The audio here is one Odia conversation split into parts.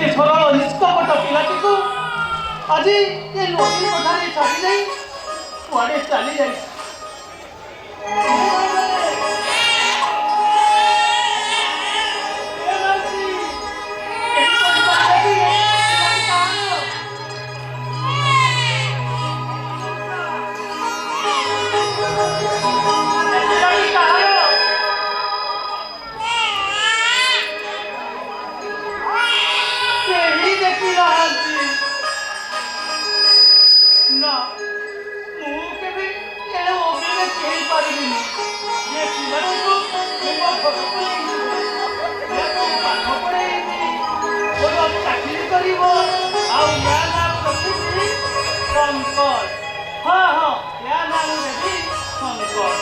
ଏଥର ନିଷ୍କପଟ ପିଲାଟିକୁ ଆଜି ଏ ନଦୀ କଥାରେ ଛାଡ଼ି ଦେଇ କୁଆଡ଼େ ଚାଲି ଯାଇଛି। ना ମୁଁ କେବେ ଏଣେ ଅଭିନୟ କରିପାରିବିନି। ଯେ ପିଲାଟିକୁ ମୋ ଘରକୁ ନେଇଯିବ, ପାଠ ପଢ଼େଇବି, ମୋର ଚାକିରି କରିବ, ଆଉ ୟା ନାମ ରଖିବି ଶଙ୍କର। ହଁ ହଁ, ୟା ନାମ ଦେବି ଶଙ୍କର।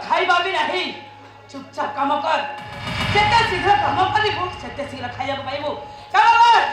ଖାଇବା ବି ନାହିଁ ଚୁପଚାପ କାମ କର ଯେତେ ଶୀଘ୍ର କାମ କରିବୁ ସେତେ ଶୀଘ୍ର ଖାଇବାକୁ ପାଇବୁ କାମ କର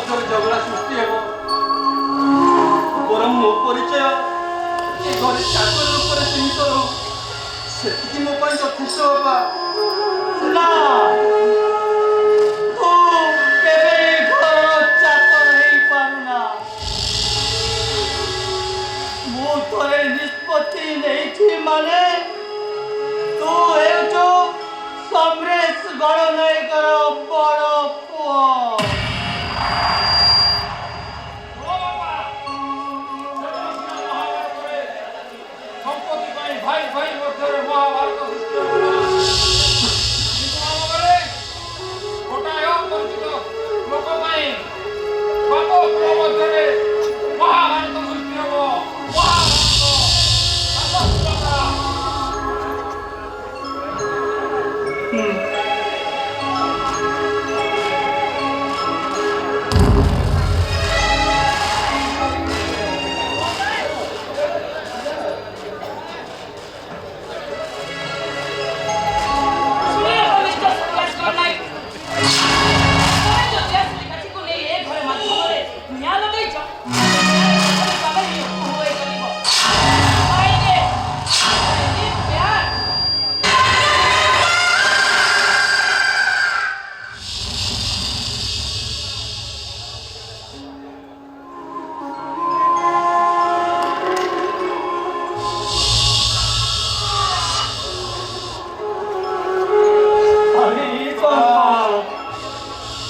ମଧ୍ୟରେ ଝଗଡ଼ା ସୃଷ୍ଟି ହେବ। ବରଂ ମୋ ପରିଚୟ ଏ ଘରେ ଚାକର ରୂପରେ ସୀମିତ ରହୁ, ସେତିକି ମୋ ପାଇଁ ଯଥେଷ୍ଟ ବାପା। ନା, ତୁ କେବେ ଏ ଘରର ଚାକର ହେଇପାରୁନା। ମୁଁ ଥରେ ନିଷ୍ପତ୍ତି ନେଇଛି ମାନେ ତୁ ହେଉଛୁ ସମରେଶ ଗଣନାୟକର ବଡ଼ ପୁଅ। সম্পত্তি ପାଇଁ ଭାଇ ଭାଇ ମଧ୍ୟରେ ମହାଭାରତ ସୃଷ୍ଟି ହେଲା। କିନ୍ତୁ ଆମ ଘରେ ଗୋଟାଏ ଅପରିଚିତ ଲୋକ ପାଇଁ ବାପ ପୁଅ ମଧ୍ୟରେ ମହାଭାରତ ସୃଷ୍ଟି ହେବ।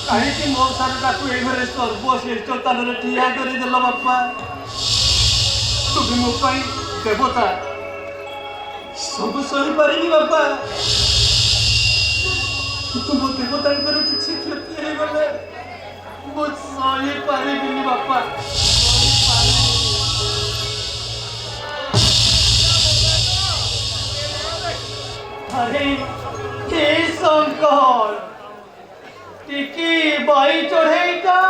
କାହିଁକି ମୋ ସାନଟାକୁ ଏ ଘରେ ସର୍ବଶ୍ରେଷ୍ଠ ସ୍ଥାନରେ ଠିଆ କରିଦେଲ ବାପା? ତୁମେ ମୋ ପାଇଁ ଦେବତା, ସବୁ ସହିପାରିବି ବାପା। କିନ୍ତୁ ମୋ ଦେବତାଙ୍କର କିଛି କ୍ଷତି ହେଇଗଲେ ମୁଁ ସହିପାରିବିନି ବାପା। अरे हे शंकर, टिकी बाई चढ़ेगा,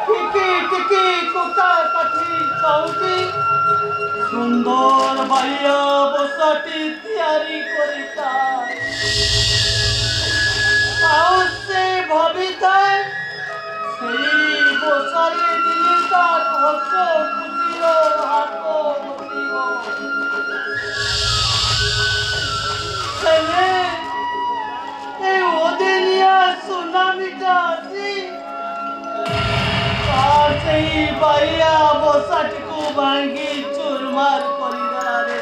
टिकी टिकी कुका काठी चाउटी, सुंदर बाइया बसाटी तैयारी करिता। आउ से भाविता सेई बसारे दिनेता हस खुशीरो हाको बसिबो। सुनामीटा बाइया बसाटी को भांगी चुरमार करदेला रे,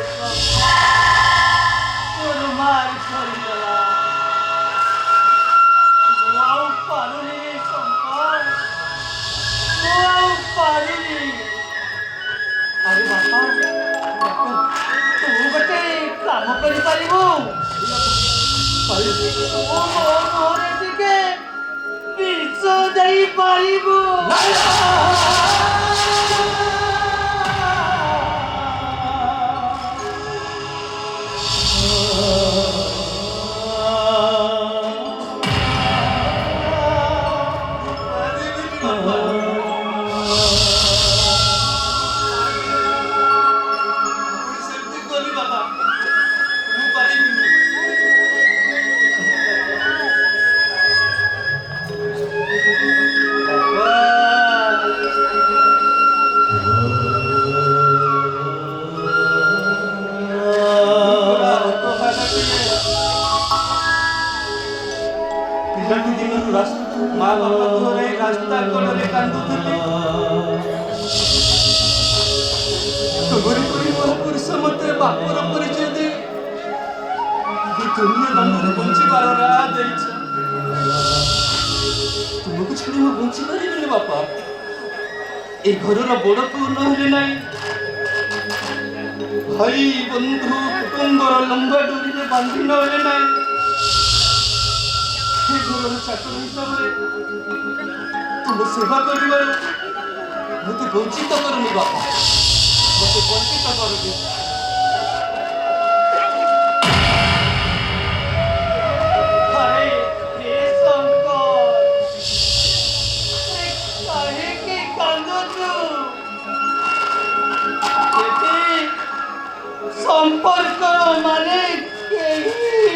चुरमार करदेला। मुआउ पारुनी शंकर, मुआउ पारुनी। अरे बापा, तू गोटे काम करि पारिबु? मोरे टिके विष देई पारिबु? माँ बापा घरे रास्ता कड़े कांदुले, तुमरी परी मोर पुरुष मते बापर परिचय दे दुनिया बंधुरे बंचिबार राह देइछ। तुमको छाड़ी मो बंची पारिबिनी बापा। ए घरर बड़ पुଅ नहेले नाही, भाई बंधु कुटुंबर लंबा डोरी बांधि नहेले नाही। चाकर हिसाब से तुम सेवा कर मत वंचित करनी बापा, मत वंचित कर। संपर्क माने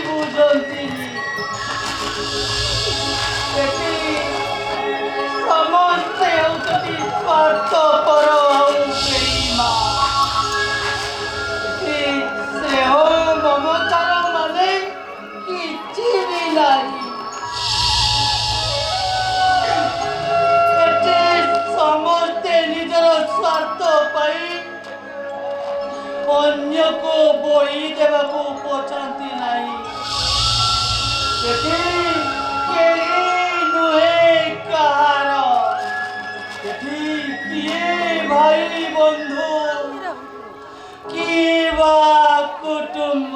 बुझती समस्त ନାହିଁ। ଏଠି ସମସ୍ତେ ନିଜର ସ୍ୱାର୍ଥ ପାଇଁ ଅନ୍ୟକୁ ବଳି ଦେବାକୁ ପଛାନ୍ତି ନାହିଁ। ଏଠି କେହି ନୁହେଁ କାହାର। ଏଠି କିଏ ଭାଇ ବନ୍ଧୁ କିଏ ବା କୁଟୁମ୍ବ।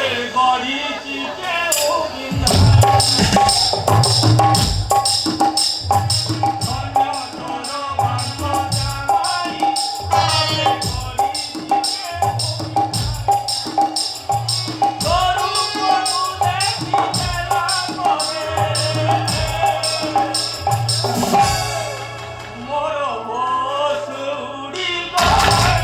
곁에 거리지게 오긴 전혀처럼 반바자마이 곁에 거리지게 너를 보고 내 기대란 거네 멀어버스 우리 거리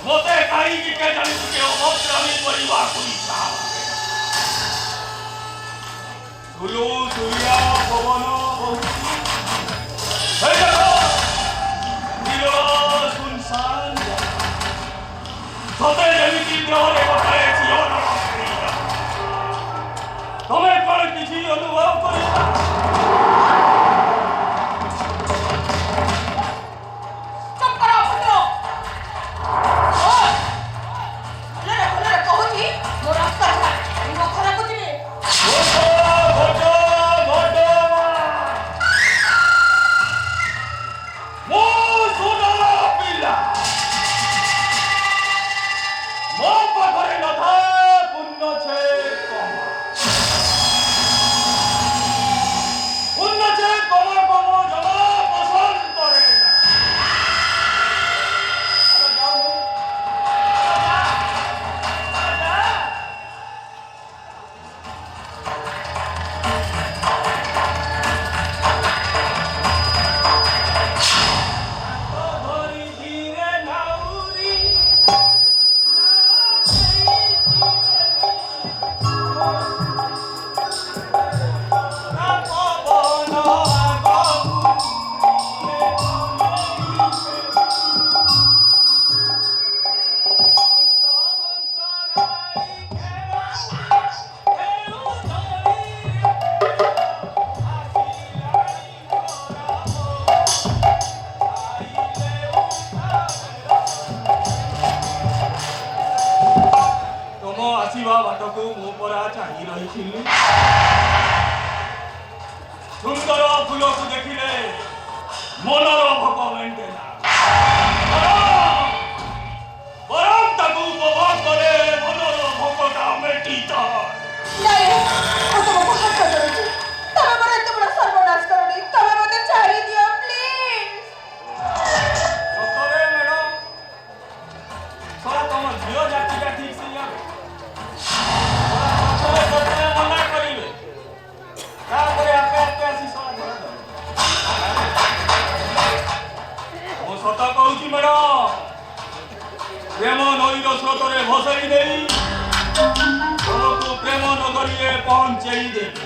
মতে কাহিনীকে জানিতে অমত্রামি পরিবার করিতা ধুলো ধুলিয়া পবন বহুতি হয়ে গেল নিরল শুনশান সতে যেমিতি দেহরে কথায় জীবন তুমি কোন কিছু অনুভব করিতা ଆସିବା ବାଟକୁ ମୁଁ ପରା ଚାହିଁ ରହିଥିଲି ସୁନ୍ଦର ଫୁଲକୁ ଦେଖିଲେ ମନର ଭୋକ ମେଣ୍ଟେ ନା ବରଂ ତାକୁ ଉପଭୋଗ କଲେ ମନର ଭୋକଟା ମେଣ୍ଟିଥାଏ ସତରେ ମ୍ୟାଡମ ଶଳା ତମ ଝିଅ ଜାତିଟା ଠିକ ସେ ଜାଣେ ମନା କରିବେ ତାପରେ ଆପେ ଆପେ ଆସି ଶଳା ଧରା ଦେବେ ମୁଁ ସତ କହୁଛି ମ୍ୟାଡମ ପ୍ରେମ ନଈର ସ୍ରୋତରେ ଭସେଇ ଦେଇ ତମକୁ ପ୍ରେମ ନଗରୀରେ ପହଞ୍ଚେଇ ଦେବି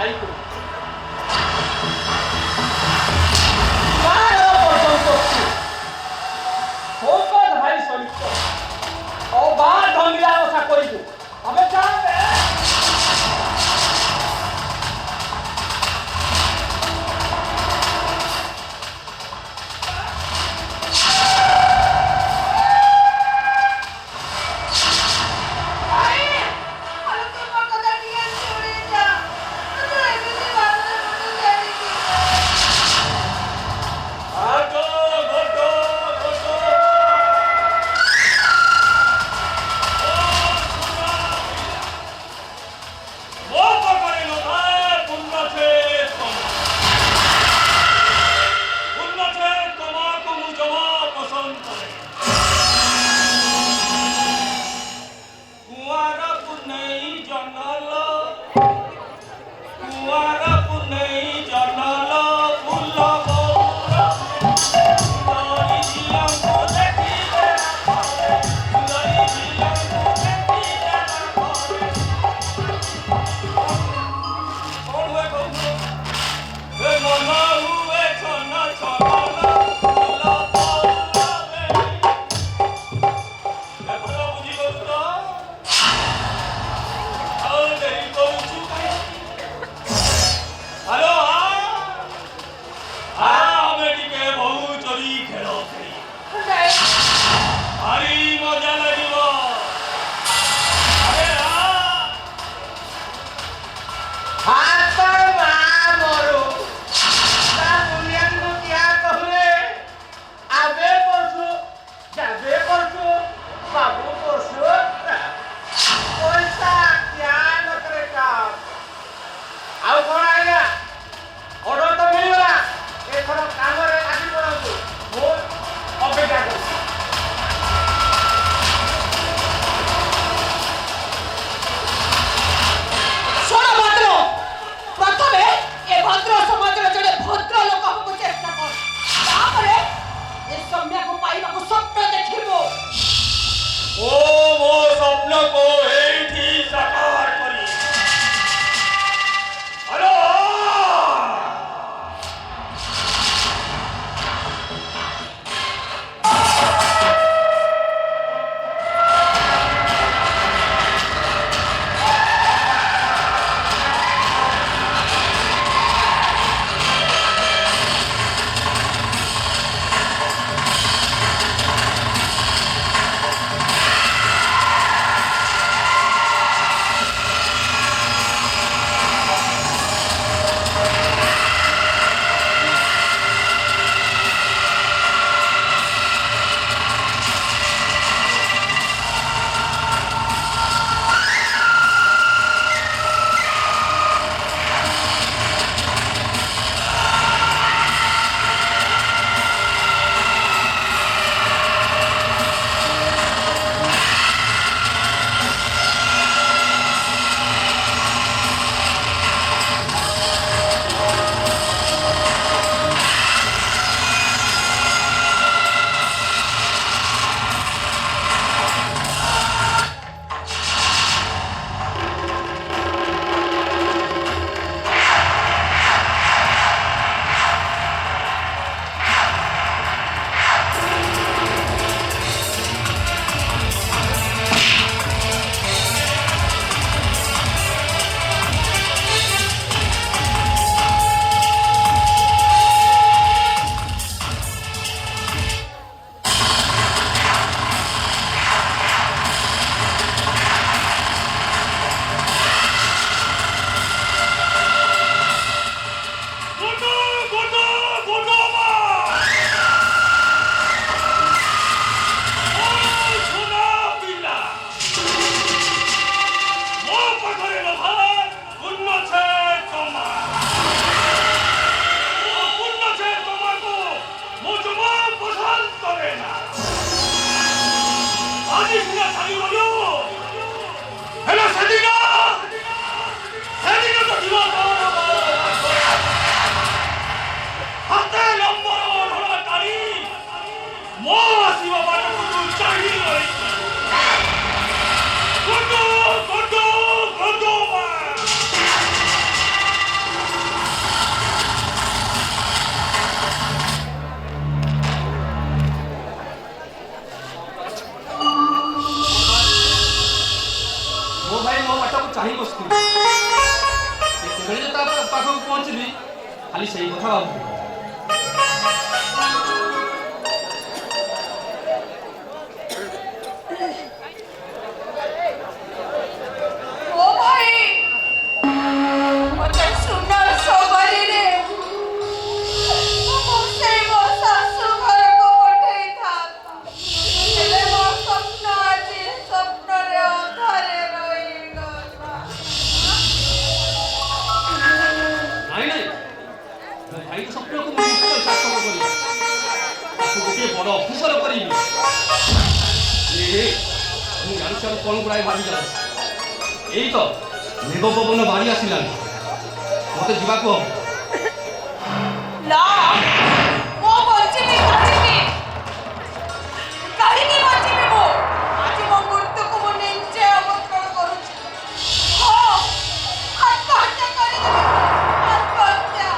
ভাই করি ভাই চরিত্র অবাধ ধঙ্গিলা কথা কইব তবে জানবে আরে তোমার কথা নিয়ে চলে যা ମୋ ଭାଇ ମୋ ବାଟକୁ ଚାହିଁ ବସିଥିଲି। ସେତେବେଳେ ଯେ ତା ପାଖକୁ ପହଞ୍ଚିଲି ଖାଲି ସେଇ କଥା ଭାବୁଥିଲି। ओ भाई मते सुंदर सवारीरे मुझसे वो सासू घर को पठाई था हेले वो स्वप्न आज स्वप्न रे अंधारे रही गला ନାଇଁ ନାଇଁ ମୋ ଭାଇ ସ୍ୱପ୍ନକୁ ମୁଁ ନିଶ୍ଚୟ ସାର୍ଥକ କରିବି। ତାକୁ ଗୋଟିଏ ବଡ଼ ଅଫିସର କରିବି। ମୁଁ ଜାଣିଛି ଆଉ କ'ଣ ଗୁଡ଼ାଏ ଭାବି ଯାଉଛି। ଏଇ ତ ମେଘ ପବନ ବାଢ଼ି ଆସିଲାଣି, ମୋତେ ଯିବାକୁ ହବ। ला वो बच्चे काढी बच्चे वो आज वो मृत्यु को वो निश्चय अवतरण करूची हो आत्महत्या करी आत्महत्या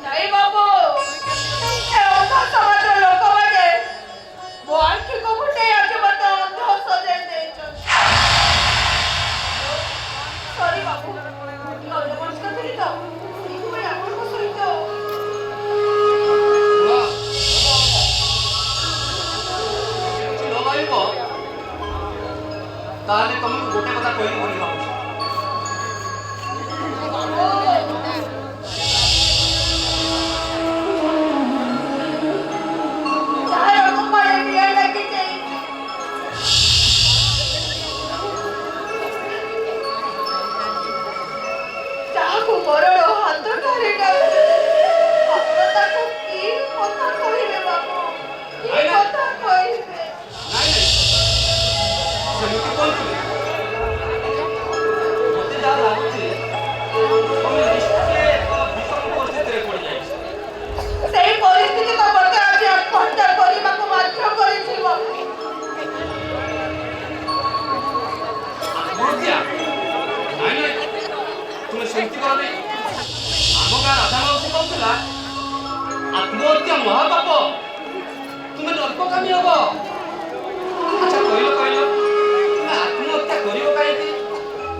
नहीं बाबू ए अंधा समाज लोक माने वो आंखी को फुटे आके मत अंधा सजे देछन सॉरी बाबू लौट बंद कर दी तो मैं आपन को सहित ତାହେଲେ ତମକୁ ଗୋଟେ କଥା କହିବି ବୋଲି ଭାବୁଛି। ମୋତେ ଯାହା ଲାଗୁଛି ତମେ ନିଶ୍ଚୟ ଏକ ଭୀଷଣ ପରିସ୍ଥିତିରେ ପଡ଼ିଯାଇଛି। ସେଇ ପରିସ୍ଥିତି ତ ମୋତେ ଆଜି ଆତ୍ମହତ୍ୟା କରିବାକୁ ବାଧ୍ୟ କରିଛି ବାବୁ। ଆତ୍ମହତ୍ୟା? ନାଇଁ ନାଇଁ, ତୁମେ ସେମିତି କର ନାହିଁ। ଆମ ଗାଁ ରାଧା ମାଉସୀ କହୁଥିଲା ଆତ୍ମହତ୍ୟା ମହାପାପ, ତୁମେ ନର୍କକାମୀ ହବ। ଆଚ୍ଛା କହିଲ ତୁମେ ଆତ୍ମହତ୍ୟା କରିବ କାହିଁକି?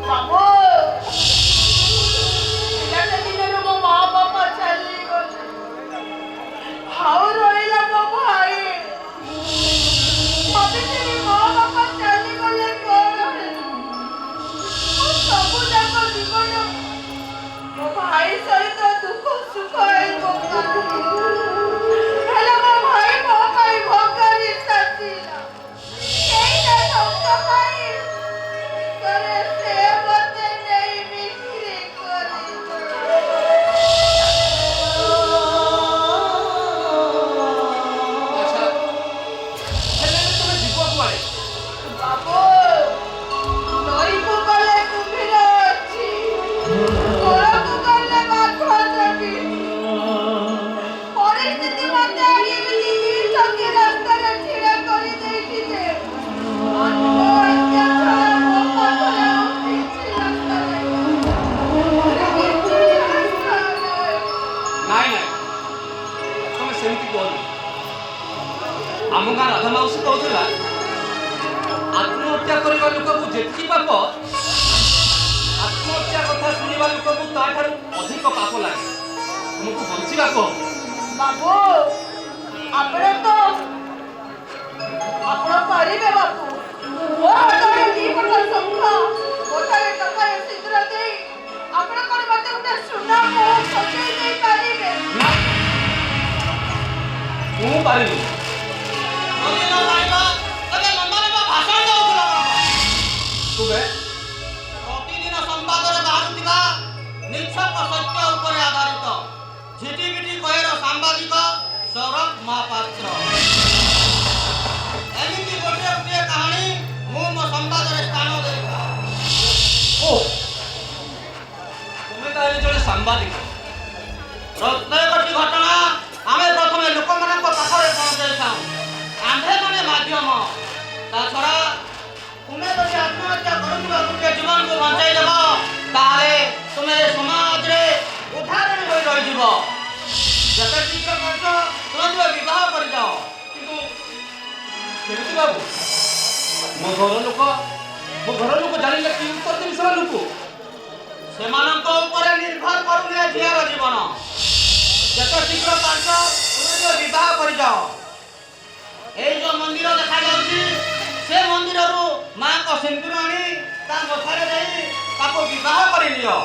ବାବୁ ପିଲାଟା ଦିନରୁ ମୋ ମା ବାପା ଚାଲିଗଲେ ଆଉ ରହିଲା ମୋ ଭାଇ। ଭାବିଥିଲି ମୋ ବାପା ଚାଲିଗଲେ କ'ଣ ହେଲା ମୁଁ ସବୁ ଯାକ ଜୀବନ ମୋ ଭାଇ ସହିତ ଦୁଃଖ ସୁଖ ହେଲେ ମୋ ଭାଇ ମୋ ପାଇଁ ଭୋଗରେ ସାଥିଲା ସେଇଟା ଟଙ୍କା ପାଇଁ करे से मते नहीं बिक्री करी ଆଚ୍ଛା ହେଲେ ତୁମେ ଯିବ କୁଆଡ଼େ? बाबू नई को गले कुम्भीर अच्छी कोला को गले बाघ जगी परिस्थिति मते एमिति चकी रास्ता रे छिड़ा करी देइछि जे आत्महत्या छड़ा मो पाखरे और किछि रास्ता नहीं किछि रास्ता नहीं। ନାଇଁ ନାଇଁ, ତମେ ସେମିତି କୁହନି। ଆମ ଗାଁ ରାଧା ମାଉସୀ କହୁଥିଲା ଆତ୍ମହତ୍ୟା କରିବା ଲୋକକୁ ଯେତିକି ପାପ, ଆତ୍ମହତ୍ୟା କଥା ଶୁଣିବା ଲୋକକୁ ତାଠାରୁ ଅଧିକ ପାପ ଲାଗେ। ତୁମକୁ ବଞ୍ଚିବାକୁ ହବ। बाबू ଆପଣ ପାରିବେ ବାବୁ ମୋ ହାତରେ ଦି ପଟ ଶଙ୍ଖ ଗୋଟାଏ ଟଙ୍କାରେ ଶୀଘ୍ର ଦେଇ ଆପଣ କ'ଣ ମୋତେ ଗୋଟେ ସୁନା ମୁହଁ ସଜେଇ ଦେଇ ପାରିବେ? ନା, ମୁଁ ପାରିବି। ତୁମେ ପ୍ରତିଦିନ ସମ୍ବାଦରେ ବାହାରୁଥିବା ନିଛକ ସତ୍ୟ ଉପରେ ଆଧାରିତ ଝିଟିପିଟି କହେର ସାମ୍ବାଦିକ ସୌରଭ ମହାପାତ୍ର। ସାମ୍ବାଦିକ ପ୍ରତ୍ୟେକଟି ଘଟଣା ଆମେ ପ୍ରଥମେ ଲୋକମାନଙ୍କ ପାଖରେ ପହଞ୍ଚାଇଥାଉ। ଆମ୍ଭେମାନେ ମାଧ୍ୟମ। ତା ଛଡ଼ା ତୁମେ ଯଦି ଆତ୍ମହତ୍ୟା କରୁଥିବା ଗୋଟିଏ ଜୀବନକୁ ବଞ୍ଚାଇଦେବ ତାହେଲେ ତୁମେ ସମାଜରେ ଉଦାହରଣ ହୋଇ ରହିଯିବ। ଯେତେ ଶୀଘ୍ର ପାରୁଛ ତୁମେ ତୁମେ ବିବାହ କରିଯାଅ। କିନ୍ତୁ କେମିତି ବାବୁ ମୋ ଘର ଲୋକ ଜାଣିଲେ କି ଉତ୍ତର ଦେବି ସେମାନଙ୍କୁ? ସେମାନଙ୍କ ଉପରେ ନିର୍ଭର କରୁନି ଏ ଝିଅର ଜୀବନ। ଯେତେ ଶୀଘ୍ର ପାରୁଛ ତୁମେ ତୁମେ ବିବାହ କରିଯାଅ। ଏଇ ଯୋଉ ମନ୍ଦିର ଦେଖାଯାଉଛି ସେ ମନ୍ଦିରରୁ ମାଙ୍କ ସିନ୍ଦୁର ଆଣି ତା ମଥାରେ ଦେଇ ତାକୁ ବିବାହ କରିନିଅ।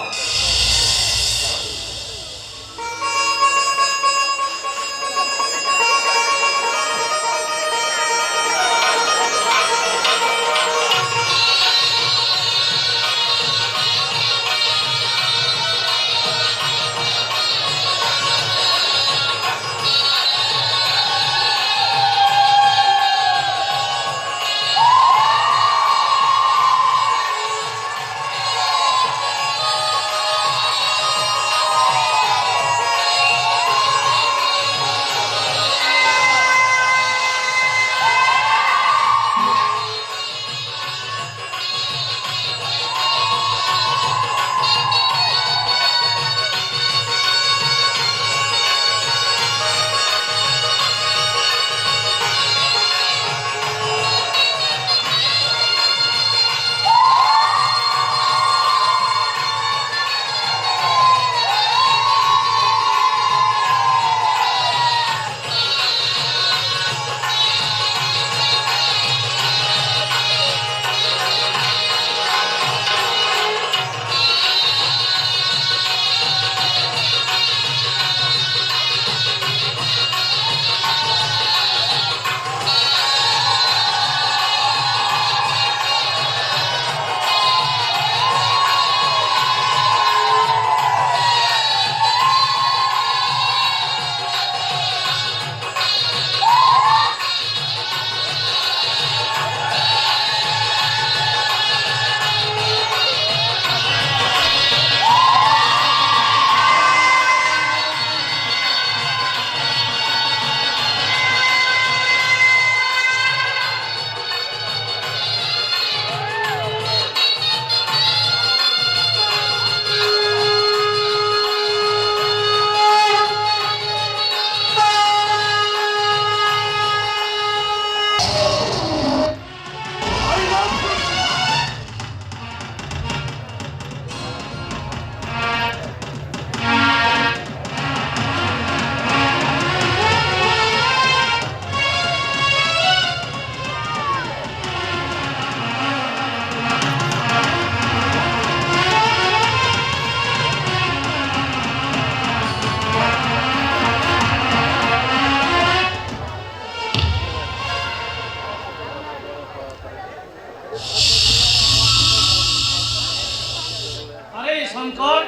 ଶଙ୍କର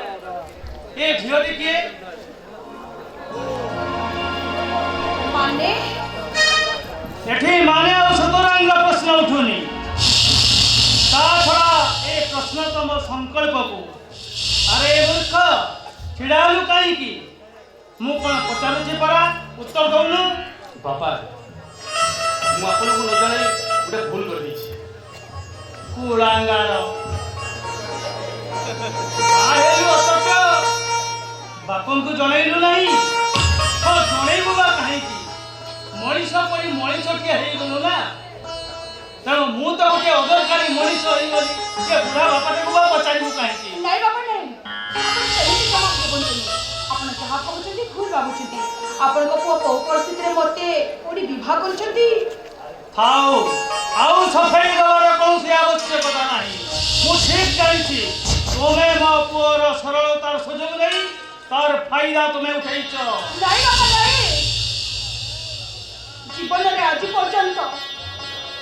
ଏ ଝିଅଟି କିଏ? ମାନେ ଏଠି ମାନେ ଆଉ ସୁତରାଂର ପ୍ରଶ୍ନ ଉଠୁନି। ତା ଛଡ଼ା ଏ ପ୍ରଶ୍ନ ତମ ସଂକଳ୍ପକୁ। ଆରେ ମୂର୍ଖ ଛିଡ଼ାଲୁ କାହିଁକି? ମୁଁ କ'ଣ ପଚାରୁଛି ପରା, ଉତ୍ତର ଦଉନୁ। ବାପା ମୁଁ ଆପଣଙ୍କୁ ନ ଜଣାଇ ଗୋଟେ ଭୁଲ କରିଦେଇଛି। କୁଳାଙ୍ଗାର ବାପଙ୍କୁ ଜଣେଇଲୁ ନାହିଁ? ହଁ ଜଣେଇବୁ ବା କାହିଁକି? ମଣିଷ ପରି ମଣିଷଟିଏ ହେଇଗଲୁ ନା, ତେଣୁ ମୁଁ ତ ଗୋଟେ ଅଦରକାରୀ ମଣିଷ ହେଇଗଲି। ସେ ବୁଢ଼ା ବାପାଟାକୁ ବା ପଚାରିବୁ କାହିଁକି? ନାଇଁ ବାପା ନାଇଁ, ଆପଣ ସେମିତି ଜମା ଭାବନ୍ତୁନି। ଆପଣ ଯାହା କହୁଛନ୍ତି ଭୁଲ ଭାବୁଛନ୍ତି। ଆପଣଙ୍କ ପୁଅ କୋଉ ପରିସ୍ଥିତିରେ ମୋତେ କୋଉଠି ବିବାହ କରୁଛନ୍ତି? ଥାଉ, ଆଉ ସଫେଇ ଦେବାର କୌଣସି ଆବଶ୍ୟକତା ନାହିଁ। ମୁଁ ଠିକ୍ ଜାଣିଛି ତୁମେ ମୋ ପୁଅର ସରଳତାର ସୁଯୋଗ ନେଇ ତାର ଫାଇଦା ତୁମେ ଉଠେଇଛ। ନାଇଁ ବାପା ନାଇଁ, ଜୀବନରେ ଆଜି ପର୍ଯ୍ୟନ୍ତ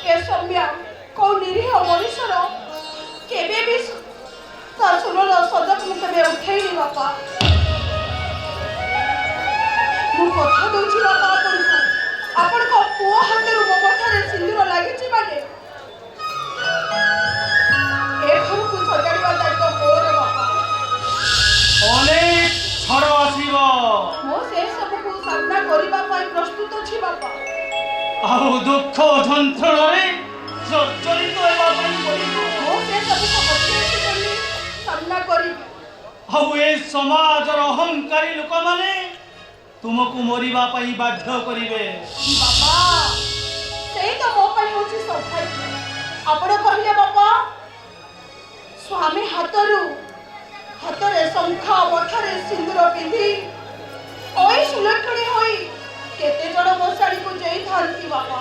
ଏ ସୌମ୍ୟା କୋଉ ନିରୀହ ମଣିଷର କେବେ ବି ତା ସୁରର ସଦକୁ ମୁଁ କେବେ ଉଠେଇନି ବାପା। ମୁଁ କଥା ଦଉଛି ବାପା ଆପଣଙ୍କୁ, ଆପଣଙ୍କ ପୁଅ ହାତରୁ ମୋ ମଥାରେ ସିନ୍ଦୁର ଲାଗିଛି ମାନେ ଏ ଘରକୁ ସଜାଡ଼ିବା ଦାୟିତ୍ୱ ମୋର ବାପା। ଅନେକ ଜର୍ଜରିତ ହେବା ପାଇଁ ପଡ଼ିବ। ମୁଁ ସେ ସବୁକୁ ହସି ହସି ବୋଲି ସାମ୍ନା କରିବି। ଆଉ ଏ ସମାଜର ଅହଙ୍କାରୀ ଲୋକମାନେ ତୁମକୁ ମରିବା ପାଇଁ ବାଧ୍ୟ କରିବେ। ବାପା ସେଇ ତ ମୋ ପାଇଁ ହଉଛି ସୌଭାଗ୍ୟ। ଆପଣ କହିଲେ ବାପା, ସ୍ୱାମୀ ହାତରେ ଶଙ୍ଖ ମଥାରେ ସିନ୍ଦୁର ପିନ୍ଧି ଅଇ ସୁଲକ୍ଷଣୀ ହୋଇ କେତେ ଜଣ ମଶାଣିକୁ ଯାଇଥାନ୍ତି ବାପା।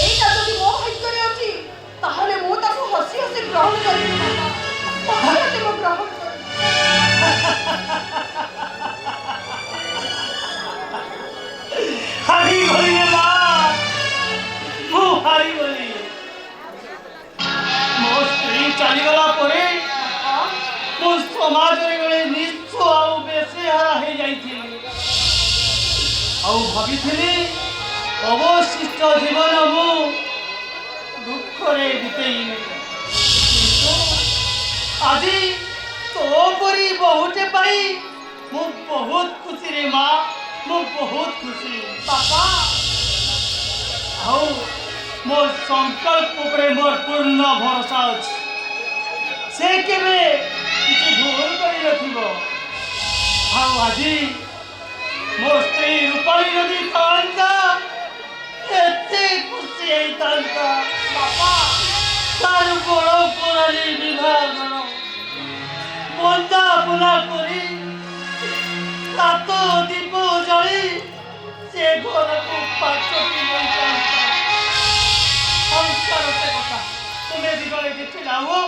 ଏଇଟା ଯଦି ମୋ ଭାଗ୍ୟରେ ଅଛି ତାହେଲେ ମୁଁ ତାକୁ ହସି ହସି ଗ୍ରହଣ କରିବି ବାପା। ହସି ହସି ମୁଁ ଗ୍ରହଣ କରିବି। ହାରିଗଲି ରେ ମା, ମୁଁ ହାରିଗଲି। ମୋ ସ୍ତ୍ରୀ ଚାଲିଗଲା ପରେ ମୁଁ ସମାଜରେ ବେଳେ ନିଶ୍ଚୟ ଆଉ ବେଶେହାରା ହେଇଯାଇଥିଲି। ଆଉ ଭାବିଥିଲି ଅବଶିଷ୍ଟ ଜୀବନ ମୁଁ ଦୁଃଖରେ ବିତେଇବି। କିନ୍ତୁ ଆଜି ତୋ ପରି ବହୁଟେ ପାଇ ମୁଁ ବହୁତ ଖୁସି ରେ ମା, ମୁଁ ବହୁତ ଖୁସି। ବାପା ଆଉ ମୋ ସଂକଳ୍ପ ଉପରେ ମୋର ପୂର୍ଣ୍ଣ ଭରସା ଅଛି। ସେ କେବେ କିଛି ଭୁଲ କରିନଥିବ। ଆଉ ଆଜି ମୋ ସ୍ତ୍ରୀ ରୂପାଳୀ ଯଦି ଥାନ୍ତା ଏତେ ଖୁସି ହେଇଥାନ୍ତା। ବାପା ତାର ବଡ଼ କରାଳି ବିଭାଘର ବନ୍ଦାପନା କରି ସାତ ଦୀପ ଜଳି ସେ ଘରକୁ ପାଚଟି ନେଇଥାନ୍ତା। ସଂସାର ସେ କଥା ତୁମେ ଦିଗରେ କିଛି ନାହୁଅ,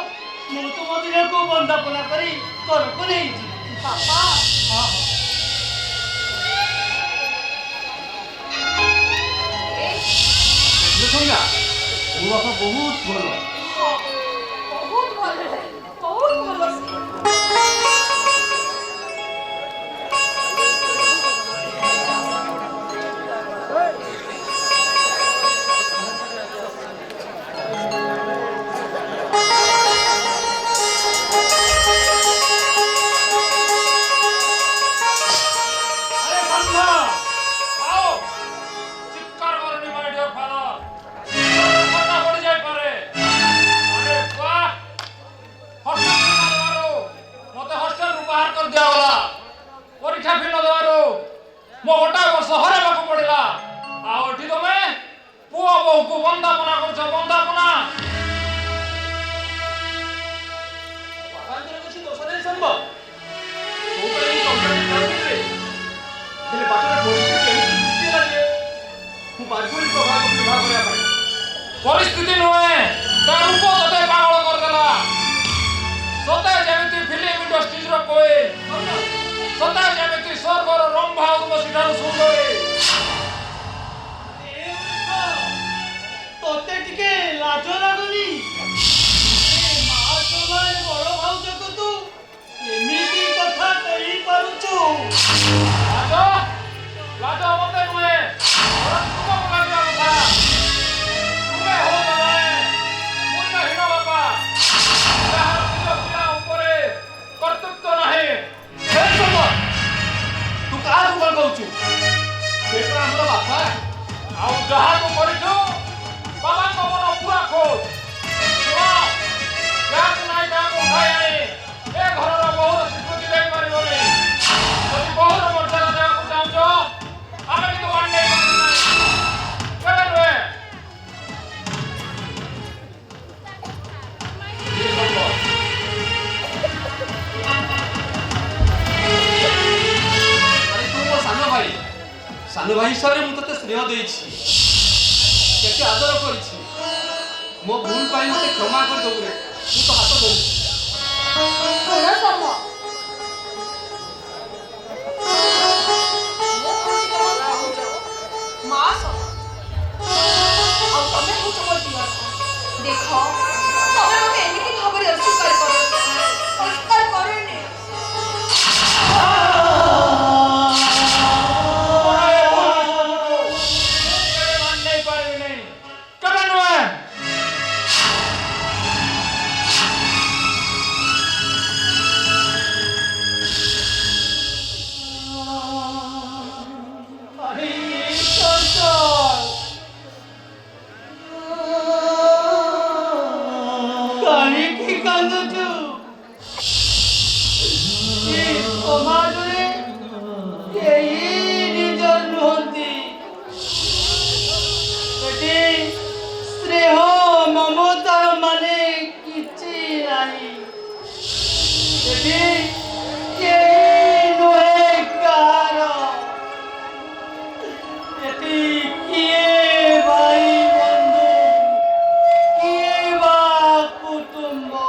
ମୁଁ ତୁମ ଦିନକୁ ବନ୍ଦାପନା କରି ଘରକୁ ନେଇଯିବି। ବାପା ହଁ ହଁ। ସଂଜ୍ଞା ମୋ ବାପା ବହୁତ ଭଲ। ବହୁତ ଭଲ, ବହୁତ ଭଲ ସେ। আরে সন্ধ্যা आओ चिৎকার করনি মাই ডিয়ার ফাদার কথা পড়ে যায় পারে আরে বাহ হস্টেল দেওয়ারো মতে হস্টেল বাহার করে দিয়া গলা পরীক্ষা ফিল দেওয়ারো মো গোটা বর্ষ হরাইବାକୁ পড়িলা ଆଉ ଏଠି ତମେ ପୁଅ ବୋହୂକୁ ବନ୍ଦାପନା କରୁଛ ବନ୍ଦାପନା ବାପାଙ୍କର କିଛି ଦୋଷ ନାହିଁ ସମ୍ଭବ। ମୋ ପାଇଁ ମୁଁ ସଂସାରରେ ଚାହୁଁଥିଲି ହେଲେ ବାଟରେ ପରିସ୍ଥିତି କେମିତି ସୃଷ୍ଟି ହେଲା ଯେ ମୁଁ ବାଧ୍ୟ ପ୍ରଭାବ ବିବାହ କରିବା ପାଇଁ। ପରିସ୍ଥିତି ନୁହେଁ ତା ରୂପ ତତେ ପାଗଳ କରିଦେଲା ସତେ ଯେମିତି ଫିଲ୍ମ ଇଣ୍ଡଷ୍ଟ୍ରିର କୋଏଲ ସତେ ଯେମିତି ସ୍ୱର୍ଗର ରମ୍ଭା ଉର୍ବଶୀଠାରୁ ସୁନ୍ଦରୀ ତତେ ଟିକେ ଲାଜ ଲାଗୁନି? ମା ସମାନ ବଡ଼ ଭାଉଜକୁ ତୁ ଏମିତି କଥା କହିପାରୁଛୁ? ଲାଜ ଲାଜ ମତେ ନୁହେଁ ବରଂ ତୁମକୁ ଲାଗିବା କଥା ତୁମେ ହଉଛ ଜଣେ ମୂଲ୍ୟହୀନ ବାପା ଯାହାର ନିଜ ପିଲା ଉପରେ କର୍ତ୍ତୃତ୍ୱ ନାହିଁ ହେ ସମ୍ଭବ, ତୁ କାହାକୁ କଣ କହୁଛୁ? ସେ ତ ଆମର ବାପା। ଆଉ ଯାହାକୁ କରିଛୁ ବାବାଙ୍କ ମନ ପୁରା ଖୋଜ ଶୁଣ ଯାହାକୁ ନାହିଁ ତାହାକୁ ଉଠାଇ ଆଣି ଏ ଘରର ବହୁର ସ୍ୱୀକୃତି ଦେଇପାରିବନି ଯଦି ବହୁର ମର୍ଯ୍ୟାଦା ଦେବାକୁ ଚାହୁଁଛ ଆମେ କିନ୍ତୁ ଅନ୍ୟାୟ କରିବୁ ନାହିଁ କେବେ ନୁହେଁ ହେ ସମ୍ଭବ, ଆରେ ତୁ ମୋ ସାନ ଭାଇ ହିସାବରେ ମୁଁ ତତେ ସ୍ନେହ ଦେଇଛି, କେତେ ଆଦର କରିଛି। ମୋ ଭୁଲ ପାଇଁ ମତେ କ୍ଷମା କରିଦେବୁ ରେ, ମୁଁ ତ ହାତ ଧରୁଛି। ଶୁଣ ସମ, ମା ସମ ଆଉ ତମେ ହଉଛ ମୋ ଦିଅର। ଦେଖ ତମେ ମତେ ଏମିତି ଭାବରେ ଅସ୍ୱୀକାର କରନି। କେବେ ଅନ୍ୟାୟ ପାରିବି ନାହିଁ କେବେ ନୁହେଁ আরে চঞ্চল କାନ୍ଦୁଛୁ ଏ ସମାଜରେ କେହି ନିଜ ନୁହନ୍ତି ଏଠି ସ୍ନେହ ମମତା ମାନେ କିଛି ନାହିଁ ଏଠି କେହି ନୁହେଁ କାହାର ଏଠି କିଏ ଭାଇ ବନ୍ଧୁ କିଏ ବା କୁଟୁମ୍ବ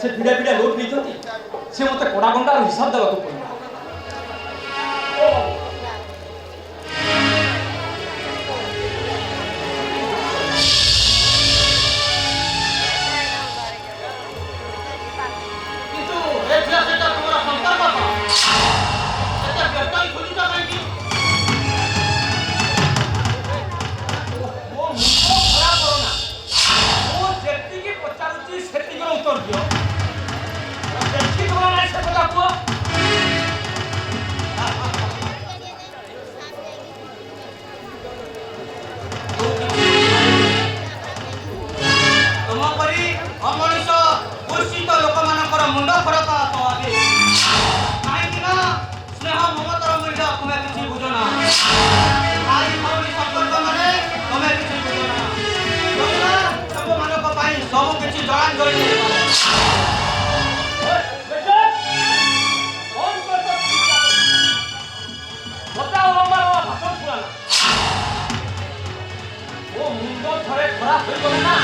से पीड़ा पीड़ा लोट नहीं थी से मत कड़ा गंडार हिसाब देवा को पड़े उत्तर दियो मुंड खराब कहीं स्नेह ममतार मूल्य तुम्हें किसी बुझना भाई भौणी संपर्क माने तुम्हें किसी बुझना सब मानक सब किसी जलान जली मुंड थे खराब हो गले ना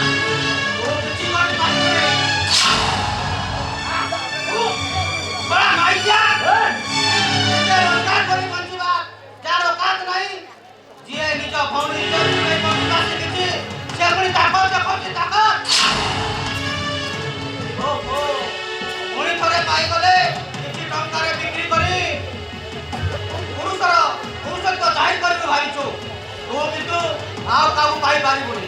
ଆଉ କାହାକୁ ପାଇପାରିବୁନି।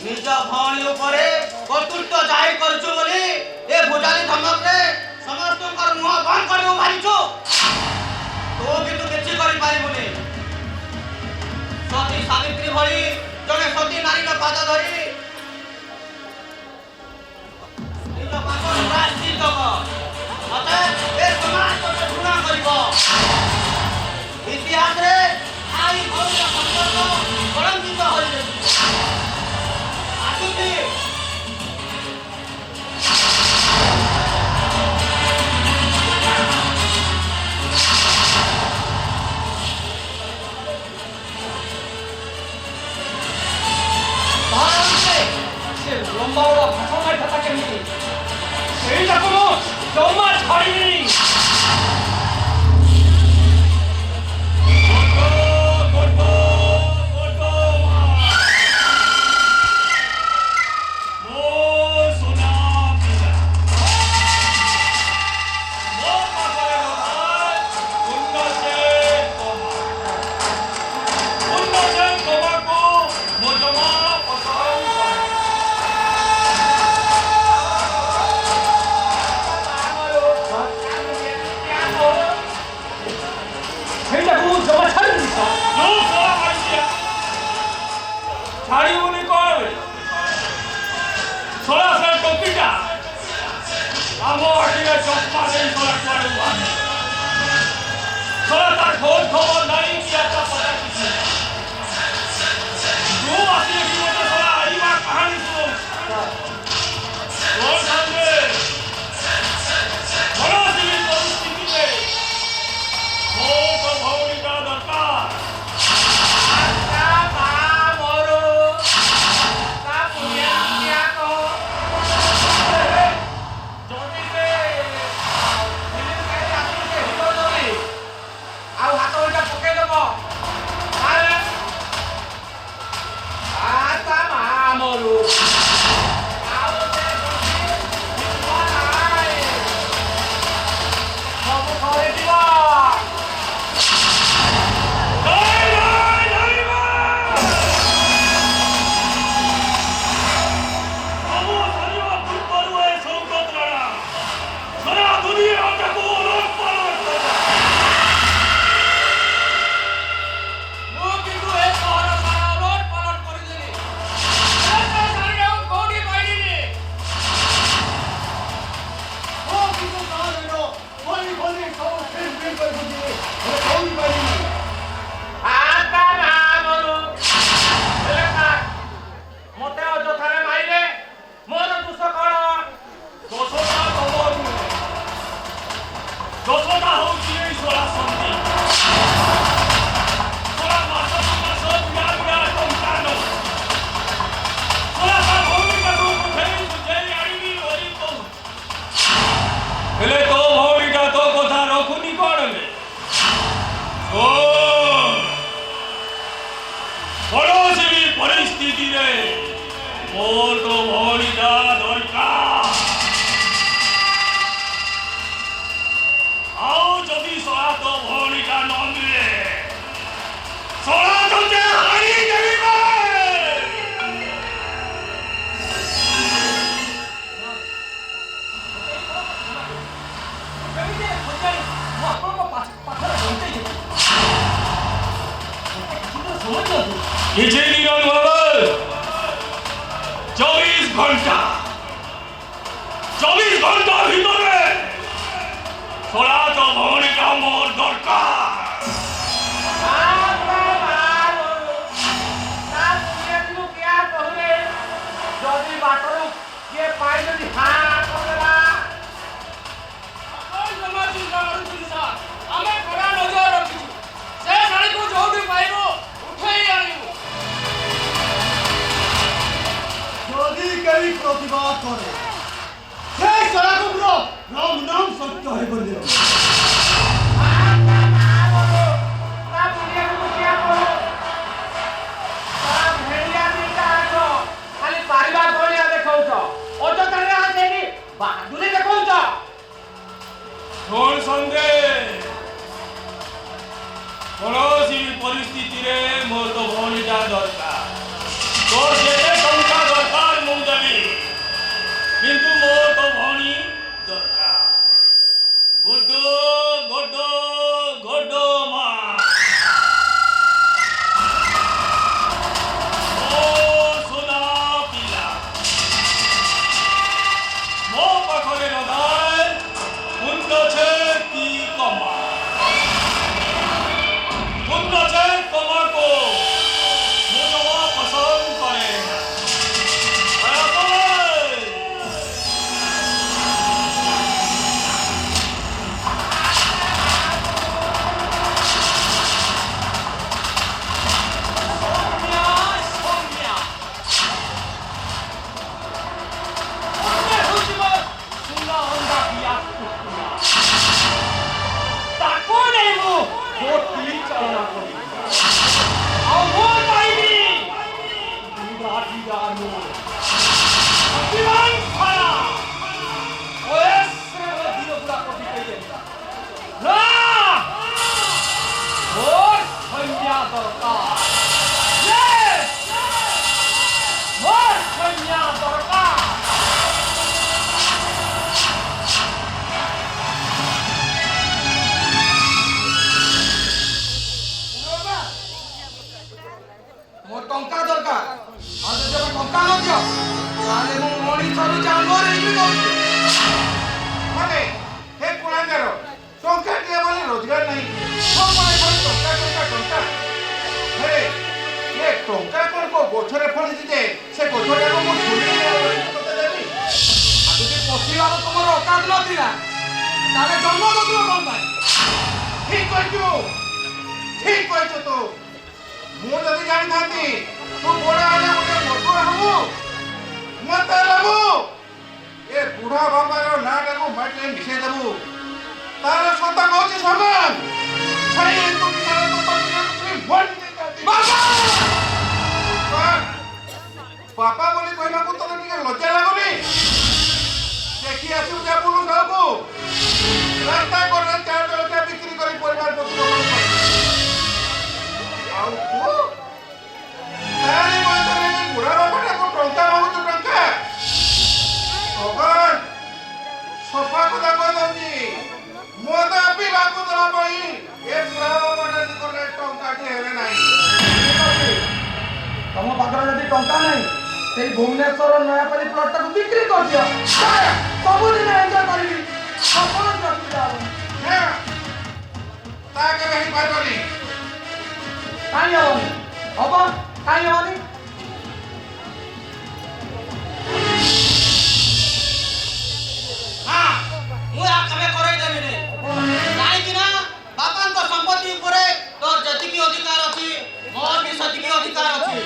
ନିଜ ଭଉଣୀ ଉପରେ କର୍ତ୍ତୃତ୍ୱ ଜାହିର କରୁଛୁ ବୋଲି ଏ ଭୁଜାଲି ଧମକରେ ସମସ୍ତଙ୍କର ମୁହଁ ବନ୍ଦ କରି ଭାବିଛୁ। ତୁ କିନ୍ତୁ କିଛି କରିପାରିବୁନି। ସତୀ ସାବିତ୍ରୀ ଭଳି ଜଣେ ସତୀ ନାରୀର ପାଦ ଧରି ନିଜ ପାପର ପ୍ରାୟଶ୍ଚିତ୍ତ କର। ନଚେତ୍ ଏ ସମାଜ ତୋତେ ଘୃଣା କରିବ। ଇତିହାସରେ ଆଇ ଭଉଣୀର ସମ୍ପର୍କ କଳଙ୍କିତ ହୋଇଯାଇଛି। ଆସୁଛି ସେ ଲମ୍ବାଉଡ଼ା ଭାଷଣ ମାରିଥାନ୍ତା କେମିତି? ସେଇଟାକୁ ମୁଁ ଜମା ଛାଡ଼ିବିନି। ছাড়িবনি কবে? ছড়া সে টপিটা আমার আগে চপ্পা নেই ছড়া করে বানে। ছড়া তার খোঁজ খবর নাই কি একটা পতা কিছু। তু আসলে কি মতো ছড়া আইবা কাহিনী শুন। তোর সঙ্গে বড় সিভিল পরিস্থিতিতে মোট ভৌমিকা দরকার। ହେଲେ ତୋ ଭଉଣୀଟା ତୋ କଥା ରଖୁନି କଣ ବେ? ପଡ଼ୋଶୀ ପରିସ୍ଥିତିରେ ମୋର ତୋ ଭଉଣୀଟା ଦରକାର। ଆଉ ଯଦି ଶଳା ତୋ ଭଉଣୀଟା ନ ମିଳେ ଶଳା ତୋତେ ହାଣିଦେବି ବେ। କିଛି ଦିନ ନୁହଁ 24 ଘଣ୍ଟା ଭିତରେ ଶଳା ତୋ ଭଉଣୀଟା ମୋର ଦରକାର। ଯଦି ବାଟରୁ କିଏ ପାଇଛନ୍ତି ଆମେ କଡ଼ା ନଜର ରଖିଛୁ। ସେ ଶାଢ଼ୀକୁ ଯୋଉଠି ପାଇବୁ ଉଠେଇ ଆଣିବୁ। ଯଦି करे हे सड़क ब्रो राम नाम सत्य है बोलियो कौन संदे कौनसी परिस्थिति रे मोर तो भौणी जा दरकार तोर जेते टंका दरकार मु देबी किंतु मोर तो भौणी दरकार गुड्डो गुड्डो गुड्डो मा ओ सोना पिला मो पाखरे रदाय उनको छे की कमा उनको छे कमा को मुझे पसंद करे ଟଙ୍କା ଦରକାର ଆଉ ଯଦି ଟଙ୍କା ନ ଦିଅ ତାହେଲେ ମୁଁ ମଣିଷରୁ ଜାଙ୍ଗରେ ଯିବି କହୁଛି ମାନେ ହେ କୁଳାଙ୍ଗର ଟଙ୍କା ଦିଏ ବୋଲି ରୋଜଗାର ନାହିଁ ମୋ ପାଇଁ ପୁଣି ଟଙ୍କା ଟଙ୍କା ଟଙ୍କା ଆରେ ଏ ଟଙ୍କା କ'ଣ କୋଉ ଗଛରେ ଫଳିଛି ଯେ ସେ ଗଛଟାକୁ ମୁଁ ଝୁଲେଇ ତୋତେ ଦେବି ଆଉ ଯଦି ପଶିବାର ତମର ଅକାତ ନଥିଲା ତାହେଲେ ଜନ୍ମ ଦଉଥିଲ କ'ଣ ପାଇଁ ଠିକ କହିଛୁ ତୁ ମୁଁ ଯଦି ଜାଣିଥାନ୍ତି ତୁ ବଡ଼ ହେଲେ ଗୋଟେ ମଧୁର ହବୁ ମତେ ହେବୁ ଏ ବୁଢ଼ା ବାବାର ନାଁଟାକୁ ମାଟିରେ ମିଶେଇ ଦେବୁ ତାର ସତ କହୁଛି ସମାନ ସେଇ ତୁ ବାପା ବୋଲି କହିବାକୁ ତୋତେ ଟିକେ ଲଜ୍ଜା ଲାଗୁନି ଦେଖି ଆସିବୁ ଯା ବୁଲୁ ସାହୁକୁ ରାସ୍ତା କଡ଼ରେ ଚାର ଜଳଖିଆ ବିକ୍ରି କରି ପରିବାର ପ୍ରତିପୋଷଣ କର ଆଉ ତୁ ତାରି ବୟସରେ ବୁଢ଼ା ବାପାଟାକୁ ଟଙ୍କା ମାଗୁଛୁ ଟଙ୍କା ଭଗବାନ ସଫା କଥା କହିଦଉଛି ମଦ ପିଇବାକୁ ଦେବା ପାଇଁ ଏ ବୁଢ଼ା ବାପାଟା ନିକଟରେ ଟଙ୍କାଟି ହେଲେ ନାହିଁ ତମ ପାଖରେ ଯଦି ଟଙ୍କା ନାହିଁ ସେଇ ଭୁବନେଶ୍ୱର ନୟାପଲ୍ଲୀ ପ୍ଲଟଟାକୁ ବିକ୍ରି କରିଦିଅ ସବୁଦିନ ଏନ୍ଜୟ କରିବି ଆପଣ ଅସୁବିଧା ହବନି ତା କେବେ ହେଇପାରିବନି କାହିଁ ହବନି ହବ କାହିଁ ହବନି ହଁ ମୁଁ କେବେ କରେଇ ଦେବିନି କାହିଁକି ନା ବାପାଙ୍କ ସମ୍ପତ୍ତି ଉପରେ ତୋର ଯେତିକି ଅଧିକାର ଅଛି ମୋର ବି ସେତିକି ଅଧିକାର ଅଛି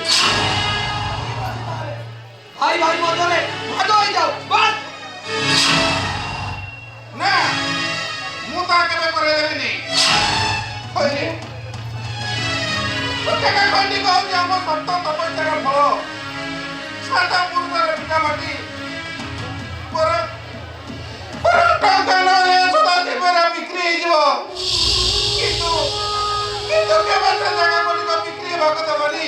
ଭାଇ ଭାଇ ମଧ୍ୟରେ ଭାଗ ହେଇଯାଉ ବାସ୍ ନା ମୁଁ ତା କେବେ କରେଇ ଦେବିନି କହିଲି କେବେ ଖଣ୍ଡି କହୁଛି ଆମ ସପ୍ତ ତପସ୍ୟାର ଫଳ ସାତ ପୁରୁଷର ପିତା ମାଟି ଟଙ୍କା ନହେଲେ ସୁଧା ଜୀବନ ବିକ୍ରି ହେଇଯିବ କିନ୍ତୁ କେବେ ସେ ଜାଗା ଗୁଡ଼ିକ ବିକ୍ରି ହେବାକୁ ଦେବନି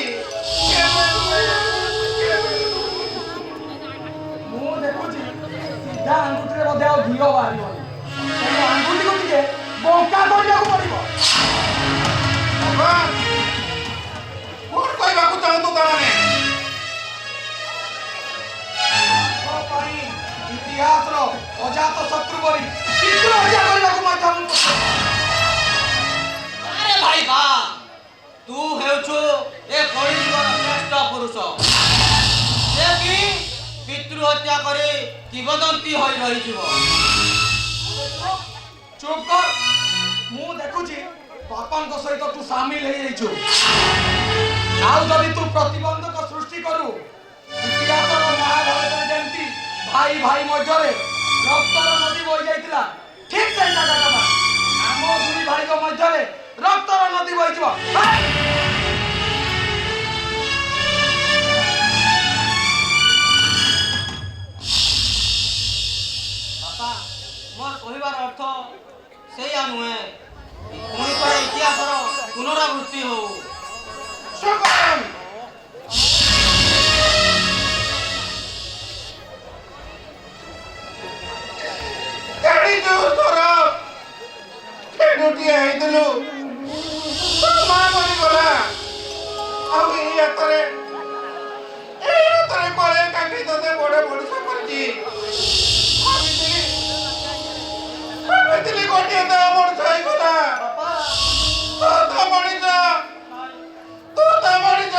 ମୁଁ ଦେଖୁଛି ସିଧା ଆଙ୍ଗୁଠିରେ ମଧ୍ୟ ଆଉ ଘିଅ ବାହାରିବନି ତେଣୁ ଆଙ୍ଗୁଠିକୁ ଟିକେ ବଙ୍କା କରିବାକୁ ପଡ଼ିବ କଣ କହିବାକୁ ଚାହୁଁଛୁ ତାମାନେ ପାଇଁ ଇତିହାସର ଅଜାତ ଶତ୍ରୁ ବୋଲି ଚିତ୍ର ହତ୍ୟା କରିବାକୁ ମଧ୍ୟ ମୁଁ ଆରେ ଭାଇ ବା ତୁ ହେଉଛୁ ଏ କଳିଯୁଗର ଶ୍ରେଷ୍ଠ ପୁରୁଷ ଯେ କି ପିତୃ ହତ୍ୟା କରି କିବଦନ୍ତୀ ହୋଇ ରହିଯିବ ଚୁପ୍ କର ମୁଁ ଦେଖୁଛି ବାପାଙ୍କ ସହିତ ତୁ ସାମିଲ ହେଇଯାଇଛୁ ଆଉ ଯଦି ତୁ ପ୍ରତିବନ୍ଧକ ସୃଷ୍ଟି କରୁ ଇତିହାସର ମହାଭାରତରେ ଯେମିତି भाई भाई मध्यरे रक्तर नदी बही जाइतिला ठीक से जागा आम दुई भाई मध्यरे रक्तर नदी बही जिवो बापा मोर कहिबार अर्थ सेया नुहे पुणी पर इतिहासर पुनरावृत्ति हो সকল গাড়ি জোর ধর খেডুটিয়া হইতিলু মা মরি গলা ଆଉ এই ହାତରେ କଳେ କାଟି ତତେ ବଡ ମଣିଷ କରିଛି ଭାବିଥିଲି ଗୋଟିଏ ଦେହ ମଣିଷ ହେଇଗଲା ତୁ ତ ମଣିଷ ବାବୁ ତୁ ତ ମଣିଷ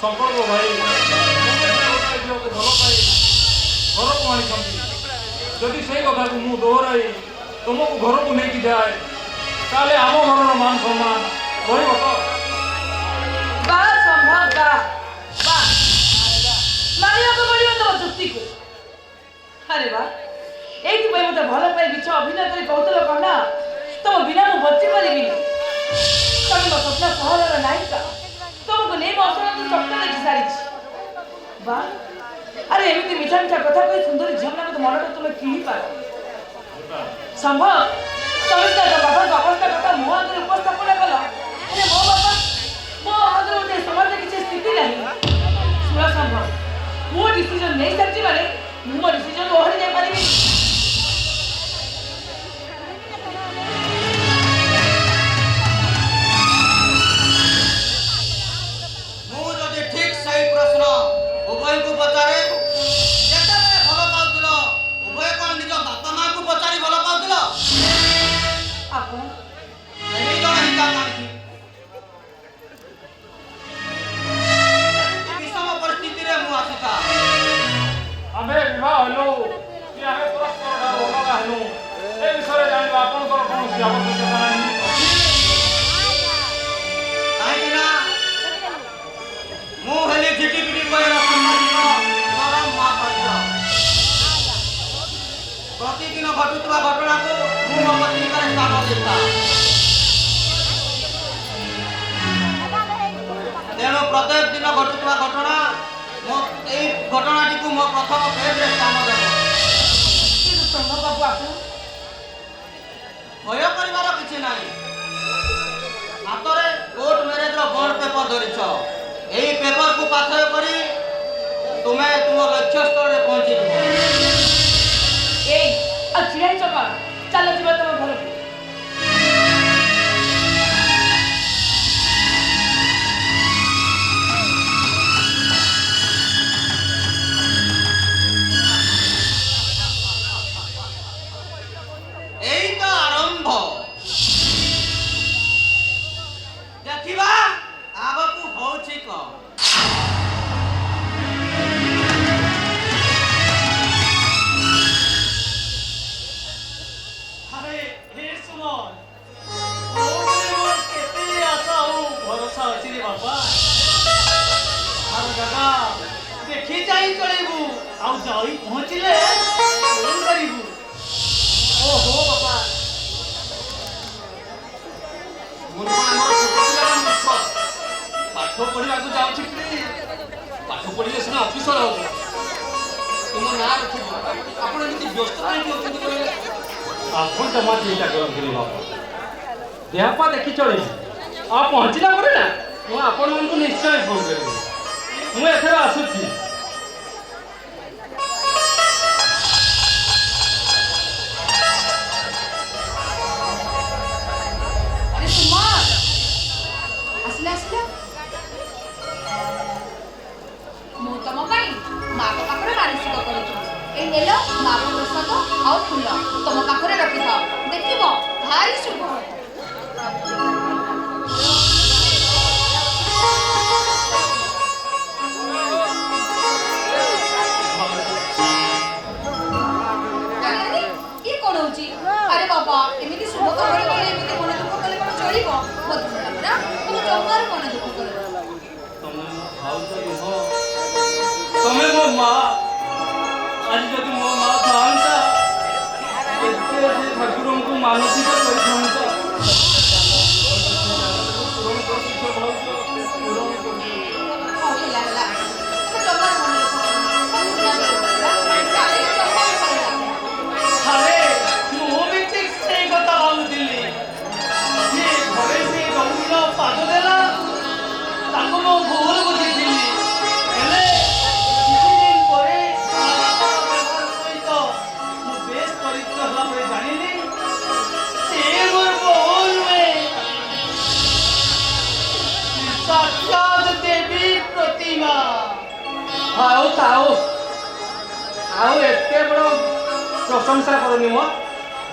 ସଂକଳ୍ପ ଭାଇ ଝିଅକୁ ଭଲ ପାଇ ଘରକୁ ଆଣିଛନ୍ତି। ଯଦି ସେଇ କଥାକୁ ମୁଁ ଦୋହରାଇ ତୁମକୁ ଘରକୁ ନେଇକି ଯାଏ ତାହେଲେ ଆମ ଘରର ମାନ ସମ୍ମାନ ରହିବ ତ? ବାହା ସମ୍ଭବ ବାହା ବାହା ମାନିବାକୁ ପଡ଼ିବ ତମ ଯୁକ୍ତିକୁ। ଆରେ ବା ଏଇଥିପାଇଁ ମତେ ଭଲ ପାଇ ମିଛ ଅଭିନୟ କରି କହୁଥିଲ କଣ ନା ତମ ବିନା ମୁଁ ବଞ୍ଚି ପାରିବିନି। ତମେ ମୋ ସ୍ୱପ୍ନ ସହରର ନାୟିକା, ତମକୁ ନେଇ ମୋ ଅସରନ୍ତ ସ୍ୱପ୍ନ ଦେଖି ସାରିଛି। ବା ଆରେ ଏମିତି ମିଠା ମିଠା କଥା କହି ସୁନ୍ଦରୀ ଝିଅମାନଙ୍କୁ ମନଟା ତୁମେ କିଣି ପାର ସମ୍ଭବ? ତମେ ତ ବାପାଙ୍କ ଅବସ୍ଥା କଥା ମୋ ଆଗରେ ଉପସ୍ଥାପନ କଲ। ହେଲେ ମୋ ବାପା ମୋ ଆଗରେ ଗୋଟେ ସମାଜରେ କିଛି ସ୍ଥିତି ନାହିଁ। ଶୁଣ ସମ୍ଭବ, ମୋ ଡିସିଜନ ନେଇସାରିଛି ମାନେ ମୁଁ ମୋ ଡିସିଜନ ଓହରି ଯାଇପାରିବି। ମୁଁ ଯଦି ଠିକ ସେଇ ପ୍ରଶ୍ନ ଉଭୟଙ୍କୁ ପଚାରେ ଯେତେବେଳେ ଭଲ ପାଉଥିଲ ଉଭୟ କଣ ନିଜ ବାପା ମାଙ୍କୁ ପଚାରି ଭଲ ପାଉଥିଲ? ଆପଣ ଏହି ଜଣ ହିଁ ଜାଣିଛି। ବିଷମ ପରିସ୍ଥିତିରେ ମୁଁ ଆସିଥା। ଆମେ ବିବାହ ହେଲୁ କି ଆମେ ପରସ୍ପର ଠାରୁ ଅଲଗା ହେଲୁ ଏ ବିଷୟରେ ଜାଣିବା ଆପଣଙ୍କର କୌଣସି ଆବଶ୍ୟକତା ନାହିଁ। କାହିଁକି ନା ମୁଁ ହେଲି ଝିଟିପିଟି ବୟର ସାମାଜିକ ନରମ ମହାପାତ୍ର। ପ୍ରତିଦିନ ଘଟୁଥିବା ଘଟଣାକୁ ମୁଁ ମୋ ପତ୍ରିକାରେ ସ୍ଥାନ ଦେଇଥାଏ। ତେଣୁ ପ୍ରତ୍ୟେକ ଦିନ ଘଟୁଥିବା ଘଟଣା ଏଇ ଘଟଣାଟିକୁ ମୋ ପ୍ରଥମ ପେଜରେ ସ୍ଥାନ ଦେବ। କିନ୍ତୁ ସମ୍ଭବ ବାବୁ ଆପଣ ଭୟ କରିବାର କିଛି ନାହିଁ। ହାତରେ କୋର୍ଟ ମ୍ୟାରେଜର ବଣ୍ଡ ପେପର ଧରିଛ। ଏହି ପେପରକୁ ପାଥେୟ କରି ତୁମେ ତୁମ ଲକ୍ଷ୍ୟସ୍ଥଳରେ ପହଞ୍ଚିଯିବ। ଏଇ ଆଉ ଛିଡ଼ାଇଛ କଣ? ଚାଲ ଯିବା ତମ ଘରକୁ। ଏଇ ତ ଆରମ୍ଭ। ଦେଖିବା ଆଗକୁ ହଉଛି କଣ। ଆରେ ହେ ସୁମନ, ମୋ ଉପରେ ମୋର କେତେ ଆଶା ଆଉ ଭରସା ଅଛି ରେ ବାପା। ଆଉ ଦାଦା ଦେଖି ଚାହିଁ ଚଳିବୁ, ଆଉ ଯାଇ ପହଞ୍ଚିଲେ ଫୋନ କରିବୁ। ଓହୋ ବାପା, ମୁଁ କଣ ଆମର ଛୋଟ ପିଲାର ମୂର୍ଖ? ପାଠ ପଢିବାକୁ ଯାଉଛି କି? ପାଠ ପଢିଲେ ସିନା ଅଫିସର ହବ। ତୁମ ନାଁ ରଖିବ। ଆପଣ ଏମିତି ବ୍ୟସ୍ତ କାହିଁକି ଅଛନ୍ତି କହିଲେ? ଆପଣ ଜମା ଚିନ୍ତା କରନ୍ତୁନି ବାପା, ଦେହପା ଦେଖି ଚଳିବି। ଆଉ ପହଞ୍ଚିଲା ପରେ ନା ମୁଁ ଆପଣମାନଙ୍କୁ ନିଶ୍ଚୟ ଫୋନ କରିବି। ମୁଁ ଏଥର ଆସୁଛି। ଆରେ ସୁମନ ଆସିଲା ଆସିଲା। ମୁଁ ତମ ପାଇଁ ମାଙ୍କ ପାଖରେ ମାନସିକ କରିଛି। এই নেল মাপ প্রসাদ ଆଉ ফুল ତମ ପାଖରେ ରଖିଥାଅ, ଦେଖିବ ଭାରି ଶୁଭ। ଇଏ କଣ ହଉଛି? ଆରେ ବାବା ଏମିତି ଶୁଭ ଖବର କଲେ ଏମିତି ମନ ଦୁଃଖ କଲେ କଣ ଚଳିବ? ମୋ ଧନ ପରା ତମ ଜମାରୁ ମନ ଦୁଃଖ କର। ତମେ ମୋ ମା। ଆଜି ଯଦି ମୋ ମା ଥାଆନ୍ତା ଏତେ ଠାକୁରଙ୍କୁ ମାନସିକ କରିଥାନ୍ତା। ହଉ ହେଲା ହେଲା ତମେ ଜମାରୁ ମନ ଦୁଃଖ କରନି। ଆରେ ମୁଁ ବି ଠିକ ସେଇ କଥା ଭାବୁଥିଲି। ଯିଏ ଘରେ ସେ ଗମ୍ଭୀର ପାଦ ଦେଲା ତାକୁ ମୁଁ ଭୁଲ ବୁଝିଥିଲି। ହେଲେ କିଛି ଦିନ ପରେ ବ୍ୟବହାର ସହିତ ମୁଁ ବେଶ ପରିଚିତ ହେଲା ପରେ ଜାଣିଲି ସେ ମୋର ବୋହୂ ନୁହେଁ, ସାକ୍ଷାତ ଦେବୀ ପ୍ରତିମା। ଆଉ ଥାଉ ଆଉ ଏତେ ବଡ଼ ପ୍ରଶଂସା କରନି ମୋ।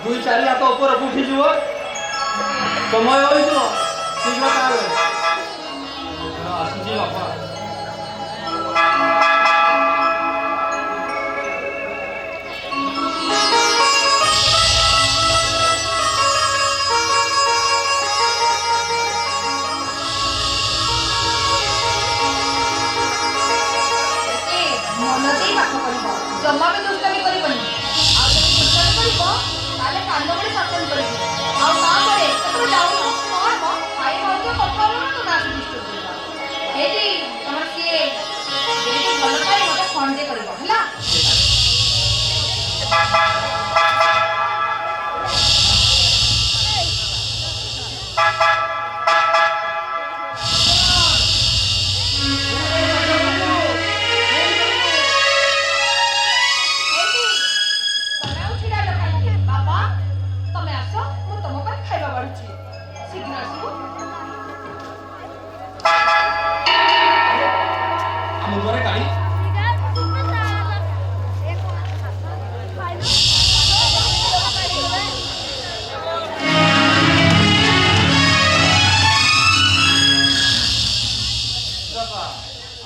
2-4 ହାତ ଉପରକୁ ଉଠିଯିବ, ସମୟ ହୋଇଯିବ। ଶୀଘ୍ର ତାହେଲେ ଆସୁଛି ବାପା। ମନ ଦେଇ ପାଠ ପଢିବ, ଜମା ବି ଦୁଷ୍ଟାମି କରିବନି। ଆଉ ଯଦି ଦୁଷ୍ଟାମି କରିବ ତାହେଲେ କାନ୍ଦ ଭଳି ଶାସନ କରିବି। ଆଉ ତାପରେ କେତେବେଳେ ଯାଉନ କଣ ମ ଭାଇ ଭାଉଜ କଥା ହବ ନା ତୁ ନାଚ ଦୁଷ୍ଟ କରିବ। ଏଇଠି ତମର ସିଏ ଯେମିତି ଭଲ ପାଇ ମତେ ଖଣ୍ଡେ କରିବ ହେଲା। ଏଇଠି ତମେ ଆଉ ଛିଡ଼ା ହେଲ କାହିଁକି? ବାପା ତମେ ଆସ, ମୁଁ ତମ ପାଇଁ ଖାଇବା ବାଢୁଛି, ଶୀଘ୍ର ଆସିବ। ଆମ ଘରେ କାଳି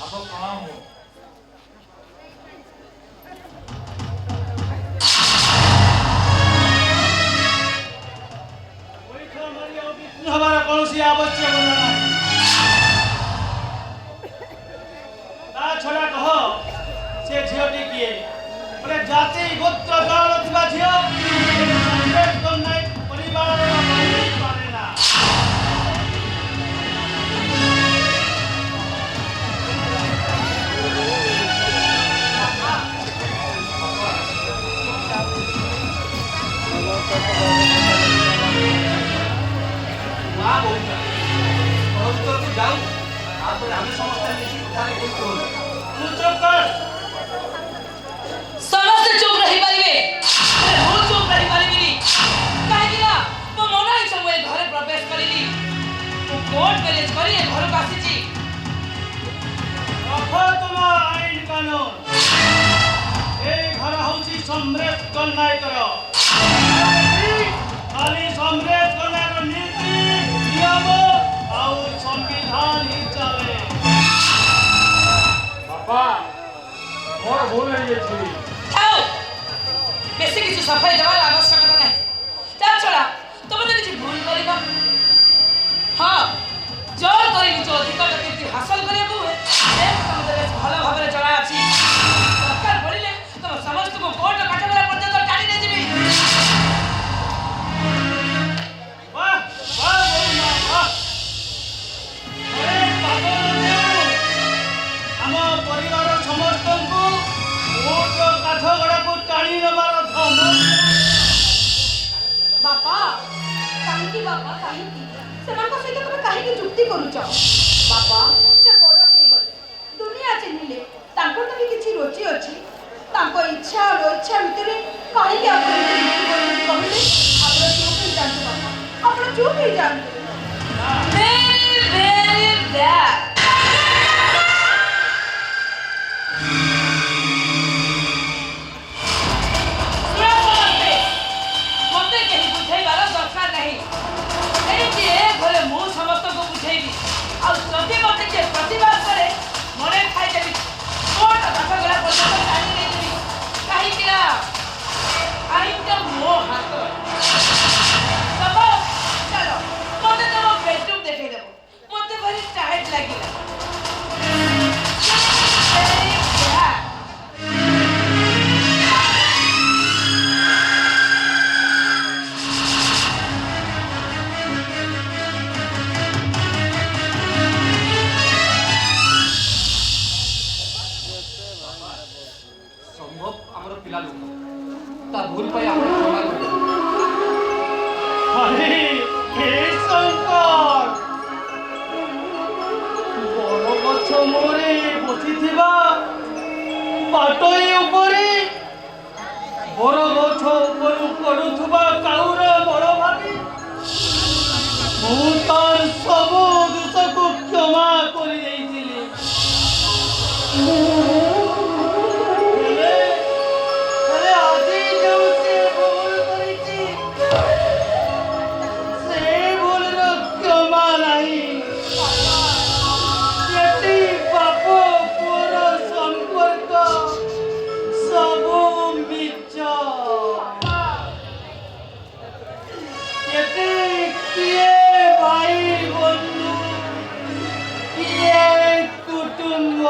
आप प्रणाम हो। हमारा कौन आवश्यक नहीं ता छड़ा कह से झीटी किए बोले जाति गोत्र गाँव थिबा झील परिवार पारे ना माँ बोलता परस्पर को जाऊ तापर आमे समस्त मिसी कथारे कोई तो तू चुप कर समस्त चुप रही पारिबे ମୁଁ ଚୁପ ରହି ପାରିବିନି କାହିଁକି ନା ମୋ ମନ ଇଚ୍ଛା ମୁଁ ଏ ଘରେ ପ୍ରବେଶ କରିଲି ମୁଁ କୋର୍ଟ ମ୍ୟାରେଜ କରି ଏ ଘରକୁ ଆସିଛି ରଖ ତୁମ ଆଇନ କାନୁନ এই ঘর হଉଛି সম্রাট কন্যাইকর খালি সম্রাট কন্যার নীতি নিয়ম ଆଉ সংবিধান ହିଁ ଚାଲେ बापा मोर भूल है ये छी। ଥାଉ ବେଶୀ କିଛି ସଫାଇ ଦେବାର ଆବଶ୍ୟକତା ନାହିଁ ତା ଛଡ଼ା ତମେ ଯଦି କିଛି ଭୁଲ କରିବ ହଁ ଜୋର କରି ନିଜ ଅଧିକାର କେମିତି ହାସଲ କରିବାକୁ ହୁଏ ସେ ତମେ ବେଶ ଭଲ ଭାବରେ ଜଣା ଅଛି ଦରକାର ପଡ଼ିଲେ ତମ ସମସ୍ତଙ୍କୁ କୋର୍ଟ କାଠଗড়ା ପର୍ଯ୍ୟନ୍ତ ଟାଣି ନେଇଯିବି ବାহ ବାହ ବୋଉମା ବାହ ଅରେ ପାଗଳ ଦେଉ ଆମ ପରିବାର ସମସ୍ତଙ୍କୁ କୋର୍ଟ କାଠଗড়ାକୁ ଟାଣି ନେବାର ଧମକ ବାପା କାହିଁକି ବାପା କାହିଁକି ସେମାନଙ୍କ ସହିତ ତମେ କାହିଁକି ଯୁକ୍ତି କରୁଛ? ବାପା ସେ ବଡ଼ ହେଇଗଲେ ଦୁନିଆ ଚିହ୍ନିଲେ ତାଙ୍କର ତ ବି କିଛି ରୁଚି ଅଛି ତାଙ୍କ ଇଚ୍ଛା ଆଉ ଅଇଚ୍ଛା ଭିତରେ କାହିଁକି ଆପଣ ଏମିତି ଯୁକ୍ତି କରୁଛନ୍ତି କହିଲେ? ଆପଣ ଚୁପ୍ ହେଇଯାଆନ୍ତୁ ବାପା, ଆପଣ ଚୁପ୍ ହେଇଯାଆନ୍ତୁ। very very bad ମୋତେ କେହି ବୁଝେଇବାର ଦରକାର ନାହିଁ ଏଇଠି ଏ ଘରେ ମୁଁ ସମସ୍ତଙ୍କୁ ବୁଝେଇବି ଆଉ ଯଦି ମୋତେ କିଏ ପ୍ରତିବାଦ କରେ ମନେ ଖାଇଦେବି କୋର୍ଟ କାଠଗড়ା ପର୍ଯ୍ୟନ୍ତ ଟାଣି ନେଇଯିବି କାହିଁକି ନା ଆଇନଟା ମୋ ହାତରେ ବାବା ଚାଲ ମୋତେ ତମ ବେଡରୁମ୍ ଦେଖେଇଦେବ ମୋତେ ଭାରି ଟାୟାର୍ଡ ଲାଗିଲା Very bad. संभव हमर पिला लोक ता भूल पाई आपण क्षमा कर আরে হে শঙ্কর বড় গছ মোরে বসিথিবা পাটই উপরে বড় গছ উপরু পড়ুথিবা কাউর বড় ভাবি ମୁଁ ତାର ସବୁ ଦୋଷକୁ କ୍ଷମା କରି ଦେଇଥିଲି ହେଲେ ଆଜି ଯେଉଁ ସେ ଭୁଲ କରିଛି ସେ ଭୁଲର କ୍ଷମା ନାହିଁ। ଏଠି ବାପ ପୁଅର এটি কিয়ে ভাই বন্ধু কিয়ে কুটুম্ব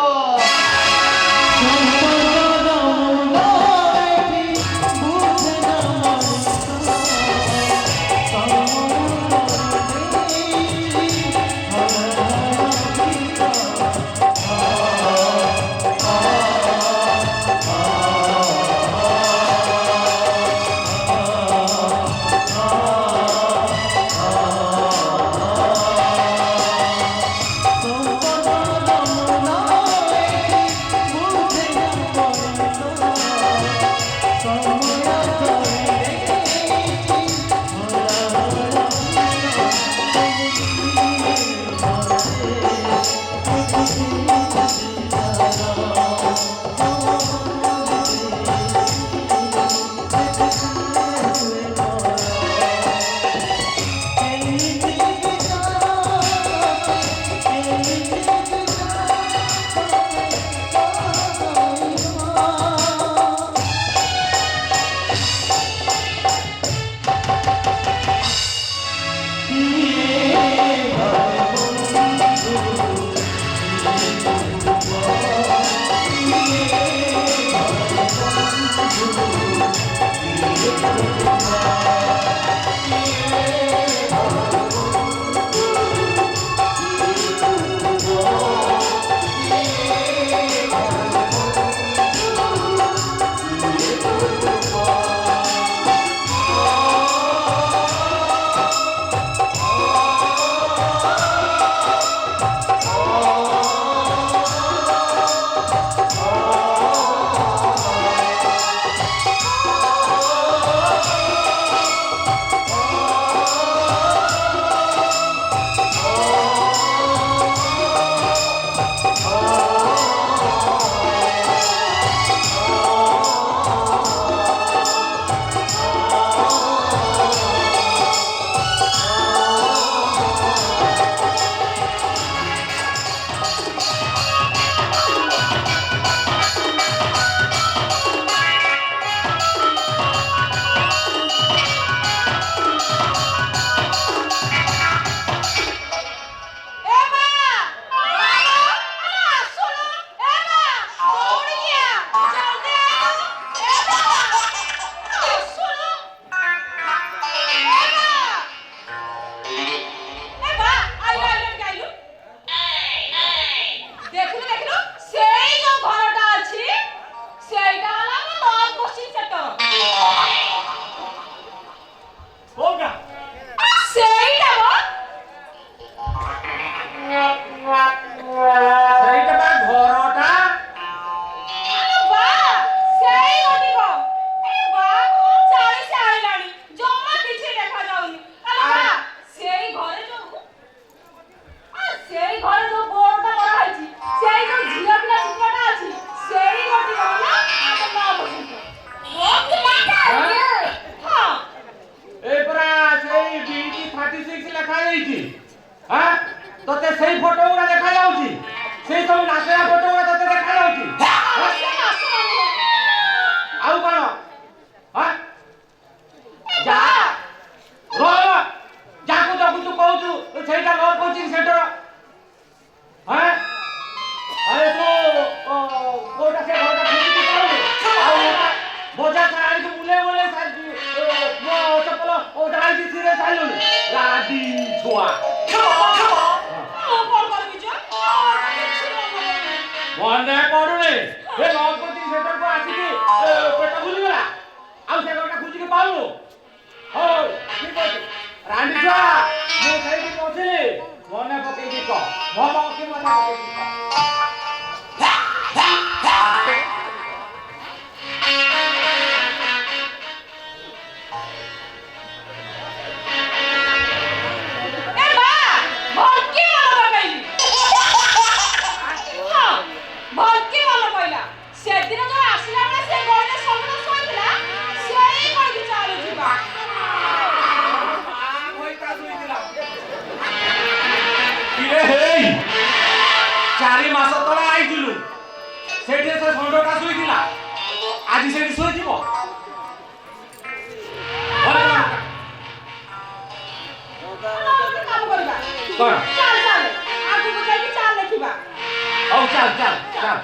তোতে সেই ফটো গুলা দেখা যাଉଛି সেই সব নাচা ফটো গুলা তোতে দেখা যাଉଛି ଆଉ କଣ ଯା ଯାକୁ ଯାକୁ ତୁ କହୁଛୁ ସେଇଟା ନ କୋଚିଂ ସେଣ୍ଟର ଆରେ ତୁ କୋଉଟା ସେ ଘରଟା ଖୋଜିକି ପାଉନି ଆଉ ବଜାର ସାରିକି ବୁଲେ ବୁଲେ ମୋ ଚପଲ ଓଦା ହେଇକି ସିରେ ଚାଲୁନି ରାଡି ଛୁଆ ମନେ ପଡୁନି ଏ ନ କୋଚିଂ ସେଣ୍ଟରକୁ ଆସିକି ପେଟ ଭୁଲିଗଲା ଆଉ ସେ ଘରଟା ଖୋଜିକି ପାଉନୁ ହଉ ଠିକ ଅଛି ରାଣ୍ଡି ଛୁଆ ମୁଁ ସେଇଠି ବସିଲି ମନେ ପକେଇକି କହ ଭଲ କି ମନେ ପକେଇକି କହ ଚାରି ମାସ କଣ ଚାଲ ଚାଲ ଆଗକୁ ଯାଇକି ଚାଲ ଦେଖିବା ହଉ ଚାଲ ଚାଲ ଚାଲ